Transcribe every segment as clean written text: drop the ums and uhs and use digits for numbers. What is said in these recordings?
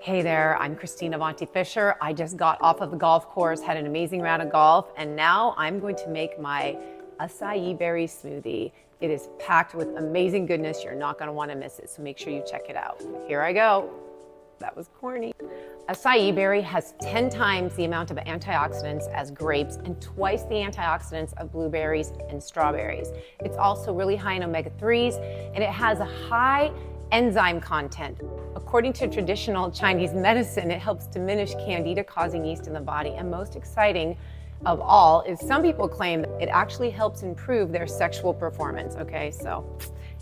Hey there, I'm Christina Avanti Fisher. I just got off of the golf course, had an amazing round of golf, and now I'm going to make my acai berry smoothie. It is packed with amazing goodness. You're not gonna wanna miss it, so make sure you check it out. Here I go. That was corny. Acai berry has 10 times the amount of antioxidants as grapes and twice the antioxidants of blueberries and strawberries. It's also really high in omega-3s, and it has a high enzyme content. According to traditional Chinese medicine, it helps diminish candida-causing yeast in the body. And most exciting of all is some people claim it actually helps improve their sexual performance. Okay, so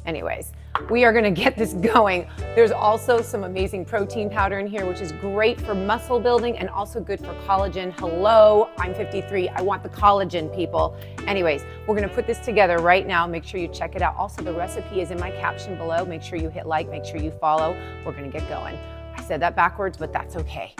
anyways, we are gonna get this going. There's also some amazing protein powder in here, which is great for muscle building and also good for collagen. Hello, I'm 53, I want the collagen, people. Anyways, we're gonna put this together right now. Make sure you check it out. Also, the recipe is in my caption below. Make sure you hit like, make sure you follow. We're gonna get going. I said that backwards, but that's okay.